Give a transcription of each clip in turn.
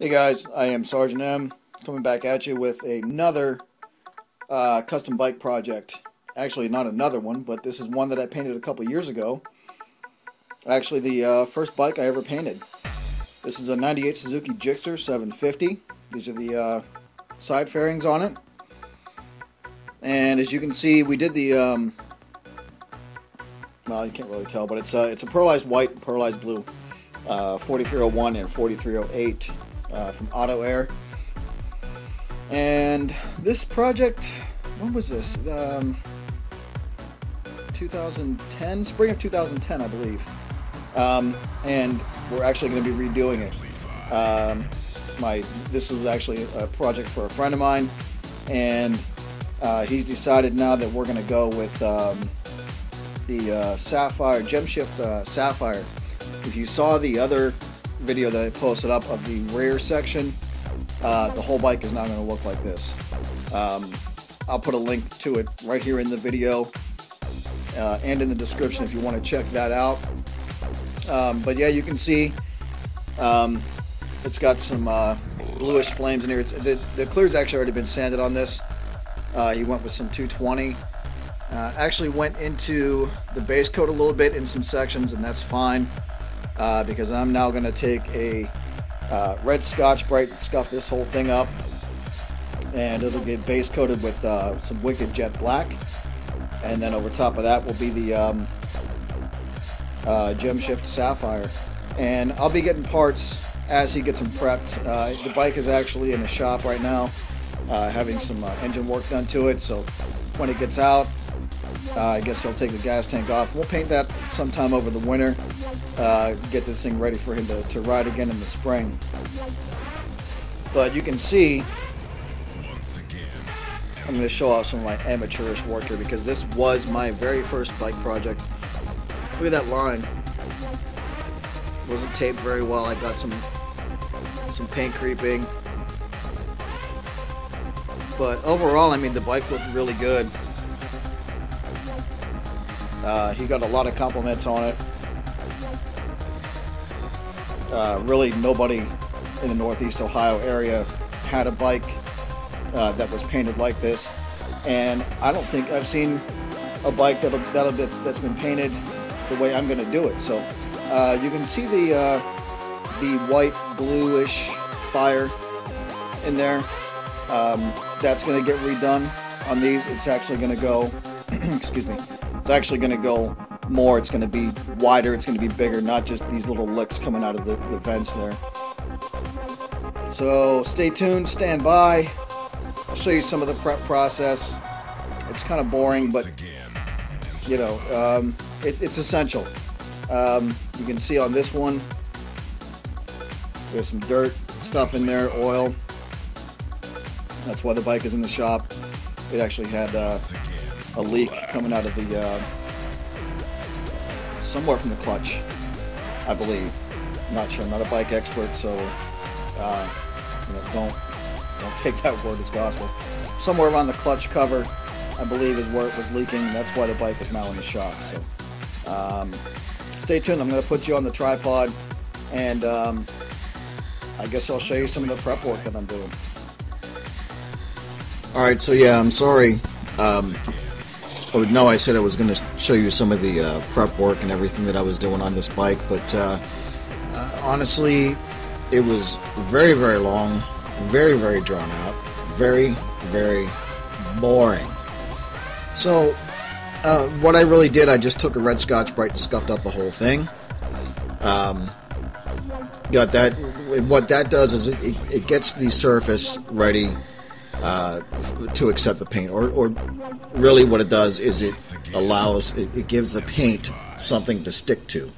Hey guys, I am Sergeant M, coming back at you with another custom bike project. Actually, not another one, but this is one that I painted a couple years ago. Actually, the first bike I ever painted. This is a 98 Suzuki GSXR 750. These are the side fairings on it. And as you can see, we did the, well, you can't really tell, but it's a pearlized white and pearlized blue. 4301 and 4308 from Auto Air. And this project, when was this? 2010, spring of 2010, I believe. And we're actually going to be redoing it. This was actually a project for a friend of mine, and he's decided now that we're going to go with the Sapphire, Gem Shift Sapphire. If you saw the other video that I posted up of the rear section, the whole bike is not going to look like this. I'll put a link to it right here in the video and in the description if you want to check that out. But yeah, you can see it's got some bluish flames in here. The clear's actually already been sanded on this. He went with some 220. Actually went into the base coat a little bit in some sections, and that's fine. Because I'm now going to take a red Scotch-Brite and scuff this whole thing up, and it'll get base coated with some Wicked Jet Black, and then over top of that will be the Gem Shift Sapphire. And I'll be getting parts as he gets them prepped. The bike is actually in the shop right now, having some engine work done to it, so when it gets out, I guess he'll take the gas tank off. We'll paint that sometime over the winter. Get this thing ready for him to ride again in the spring. But you can see, I'm going to show off some of my amateurish work here, because this was my very first bike project. Look at that line. Wasn't taped very well. I got some paint creeping. But overall, I mean, the bike looked really good. He got a lot of compliments on it. Really, nobody in the Northeast Ohio area had a bike that was painted like this, and I don't think I've seen a bike that's been painted the way I'm going to do it. So you can see the white bluish fire in there. That's going to get redone on these. It's actually going to go. Excuse me. It's actually going to go more. It's going to be wider. It's going to be bigger, not just these little licks coming out of the vents there. So stay tuned, stand by. I'll show you some of the prep process. It's kind of boring, but you know, it's essential. You can see on this one, there's some dirt stuff in there, oil. That's why the bike is in the shop. It actually had a leak coming out of the somewhere from the clutch, I believe. I'm not sure. I'm not a bike expert, so you know, don't take that word as gospel. Somewhere around the clutch cover, I believe, is where it was leaking. That's why the bike is now in the shop. So stay tuned. I'm going to put you on the tripod, and I guess I'll show you some of the prep work that I'm doing. All right. So yeah, I'm sorry. Oh, no, I said I was going to show you some of the prep work and everything that I was doing on this bike, but honestly, it was very, very long, very, very drawn out, very, very boring. So what I really did, I just took a red Scotch-Brite and scuffed up the whole thing. Got that. What that does is it gets the surface ready to accept the paint, or really what it does is it gives the paint something to stick to.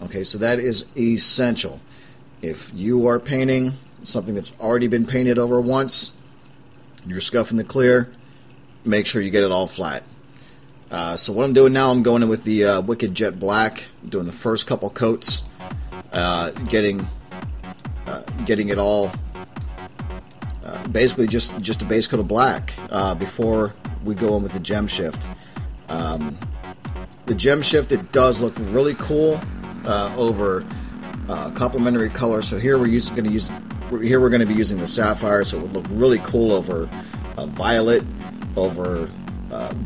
Okay, so that is essential. If you are painting something that's already been painted over once, you're scuffing the clear, make sure you get it all flat. So what I'm doing now, I'm going in with the Wicked Jet Black, doing the first couple coats, getting it all basically just a base coat of black before we go in with the Gem Shift. The Gem Shift, it does look really cool over complementary color. So here we're going to use we're going to be using the sapphire, so it would look really cool over violet, over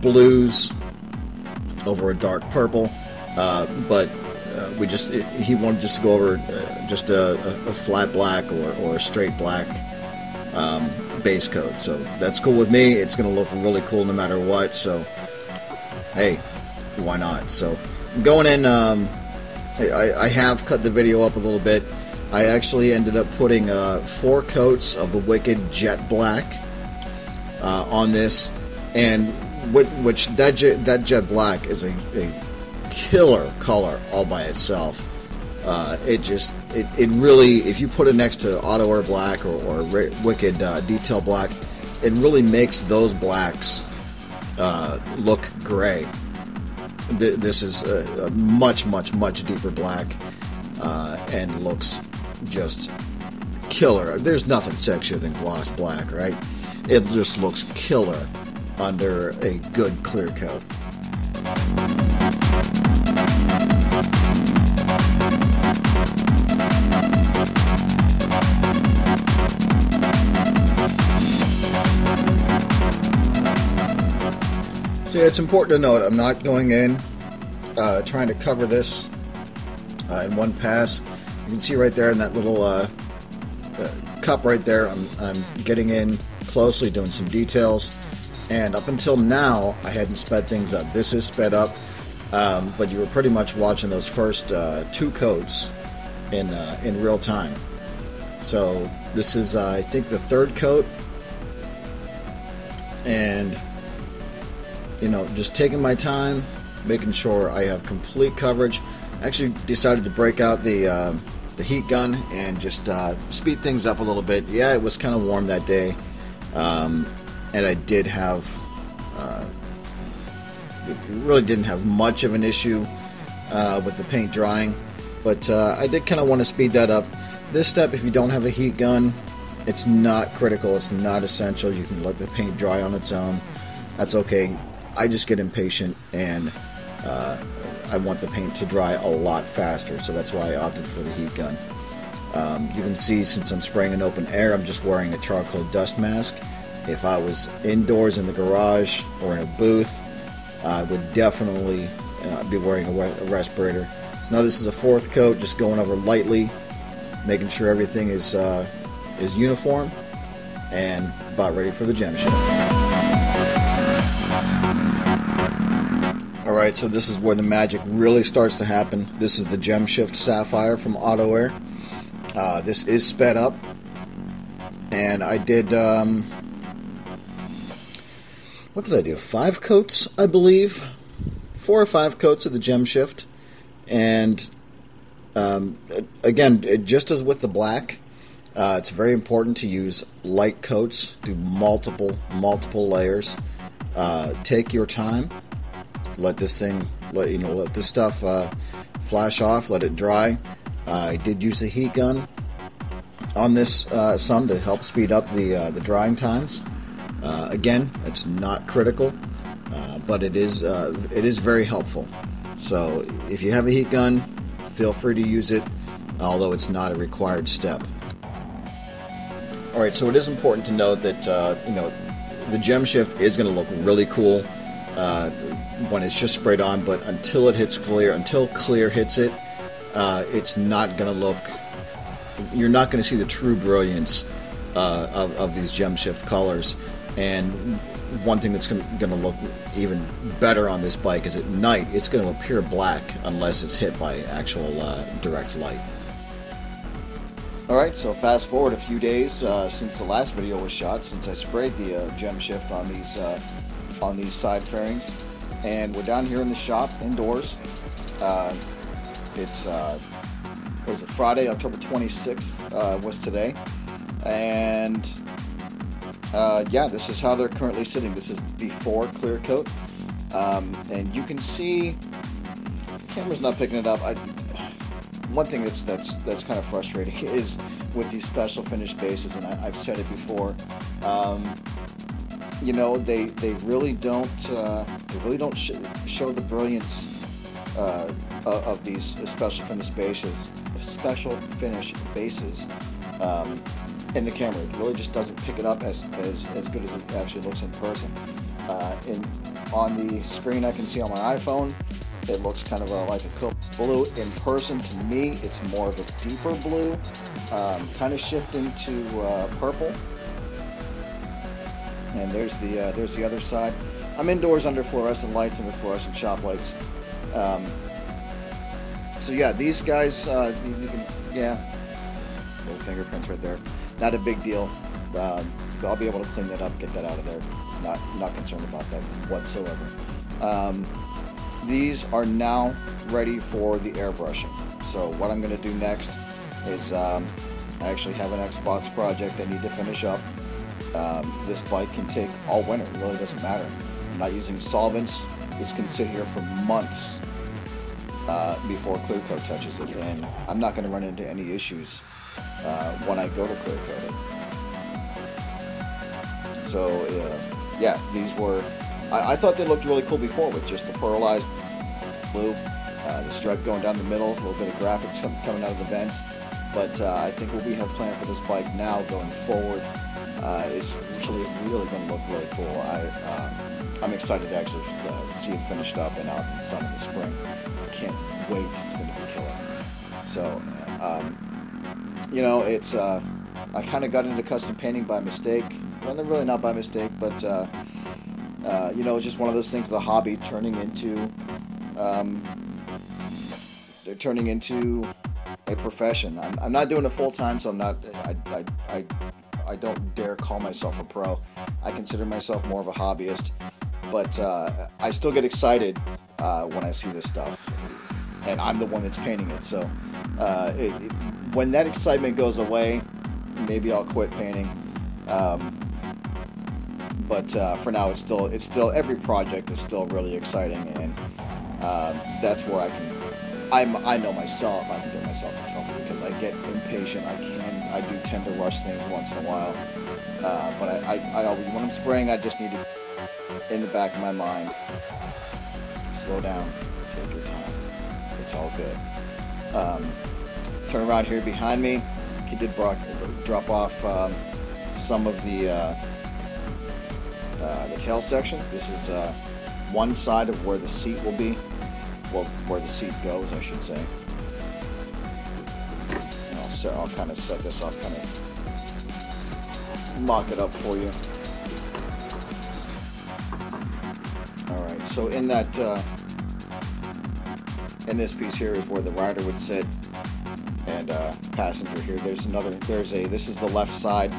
blues, over a dark purple. But he wanted just to go over just a flat black or a straight black base coat. So that's cool with me. It's going to look really cool no matter what. So hey, why not? So going in, I have cut the video up a little bit. I actually ended up putting 4 coats of the Wicked Jet Black on this, and which that jet black is a killer color all by itself. It really, if you put it next to Auto Air Black or Wicked Detail Black, it really makes those blacks look gray. This is a much deeper black and looks just killer. There's nothing sexier than gloss black, right? It just looks killer under a good clear coat. So it's important to note, I'm not going in trying to cover this in one pass. You can see right there in that little cup right there, I'm getting in closely, doing some details, and up until now I hadn't sped things up. This is sped up, but you were pretty much watching those first 2 coats in real time. So this is I think the 3rd coat, and you know, just taking my time, making sure I have complete coverage. I actually decided to break out the heat gun and just speed things up a little bit. Yeah, it was kind of warm that day, and I did have really didn't have much of an issue with the paint drying, but I did kind of want to speed that up. This step, if you don't have a heat gun, it's not critical, it's not essential. You can let the paint dry on its own. That's okay. I just get impatient, and I want the paint to dry a lot faster, so that's why I opted for the heat gun. You can see, since I'm spraying in open air, I'm just wearing a charcoal dust mask. If I was indoors in the garage or in a booth, I would definitely be wearing a respirator. So now this is a 4th coat, just going over lightly, making sure everything is uniform, and about ready for the gem shift. Alright, so this is where the magic really starts to happen. This is the Gem Shift Sapphire from Auto Air. This is sped up, and I did, what did I do? 5 coats, I believe? 4 or 5 coats of the Gem Shift. And again, just as with the black, it's very important to use light coats, do multiple layers. Take your time. Let this thing, let this stuff flash off. Let it dry. I did use a heat gun on this some to help speed up the drying times. Again, it's not critical, but it is very helpful. So if you have a heat gun, feel free to use it, although it's not a required step. All right, so it is important to note that the Gem Shift is going to look really cool when it's just sprayed on, but until it hits clear, until clear hits it, it's not going to look. You're not going to see the true brilliance of these Gem Shift colors. And one thing that's going to look even better on this bike is at night it's going to appear black unless it's hit by actual direct light. Alright, so fast forward a few days since the last video was shot, since I sprayed the Gem Shift on these side fairings, and we're down here in the shop indoors. It's was it Friday, October 26th was today, and yeah, this is how they're currently sitting. This is before clear coat, and you can see the camera's not picking it up. One thing that's kind of frustrating is with these special finish bases, and I've said it before. You know, they really don't show the brilliance of these special finish bases in the camera. It really just doesn't pick it up as good as it actually looks in person. On the screen I can see on my iPhone, it looks kind of like a cool blue. In person, to me, it's more of a deeper blue, kind of shifting to purple. And there's the other side. I'm indoors under fluorescent lights, under fluorescent shop lights. So yeah, these guys, you can, yeah, little fingerprints right there. Not a big deal. I'll be able to clean that up, get that out of there. Not concerned about that whatsoever. These are now ready for the airbrushing. So what I'm going to do next is I actually have an Xbox project I need to finish up. This bike can take all winter. It really doesn't matter. I'm not using solvents. This can sit here for months before clear coat touches it, and I'm not going to run into any issues when I go to clear coat it. So yeah, these were, I thought they looked really cool before with just the pearlized blue, the stripe going down the middle, a little bit of graphics coming out of the vents. But I think what we have planned for this bike now going forward is really going to look really cool. I'm excited to actually see it finished up and out in the sun in the spring. I can't wait. It's going to be killer. So, you know, it's I kind of got into custom painting by mistake. Well, really not by mistake, but you know, it's just one of those things, the hobby turning into a profession. I'm not doing it full time, so I'm not. I don't dare call myself a pro. I consider myself more of a hobbyist, but I still get excited when I see this stuff, and I'm the one that's painting it. So when that excitement goes away, maybe I'll quit painting. But for now, it's still every project is still really exciting, and that's where I know myself. I can get myself in trouble because I get impatient. I do tend to rush things once in a while. But I always, when I'm spraying, I just need to, in the back of my mind, slow down, take your time. It's all good. Turn around here behind me. He did drop off some of the tail section. This is one side of where the seat will be. Well, where the seat goes, I should say. And I'll kind of set this up, kind of mock it up for you. All right, so in that, in this piece here is where the rider would sit, and passenger here. This is the left side.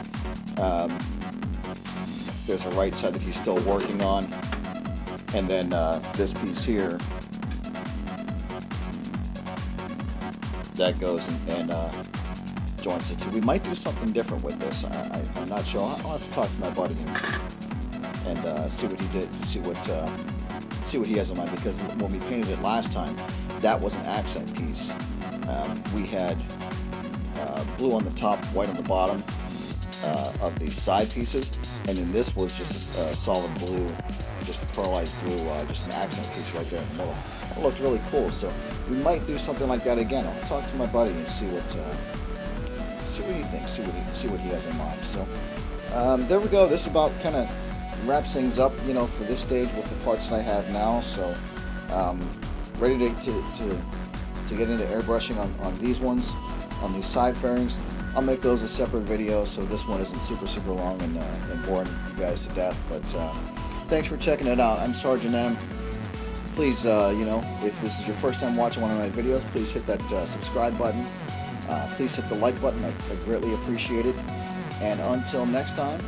There's a right side that he's still working on, and then this piece here that goes and joins it too. We might do something different with this. I'm not sure. I'll have to talk to my buddy and see what he did, see what he has in mind, because when we painted it last time, that was an accent piece. We had blue on the top, white on the bottom of the side pieces, and then this was just a solid blue, just a pearlized blue, just an accent piece right there in the middle. It looked really cool, so we might do something like that again. I'll talk to my buddy and see what he thinks, see what he has in mind. So there we go. This about kind of wraps things up, you know, for this stage with the parts that I have now. So ready to get into airbrushing on these ones, on these side fairings. I'll make those a separate video, so this one isn't super long and boring you guys to death. But thanks for checking it out. I'm Sergeant M. Please, you know, if this is your first time watching one of my videos, please hit that subscribe button. Please hit the like button. I greatly appreciate it. And until next time.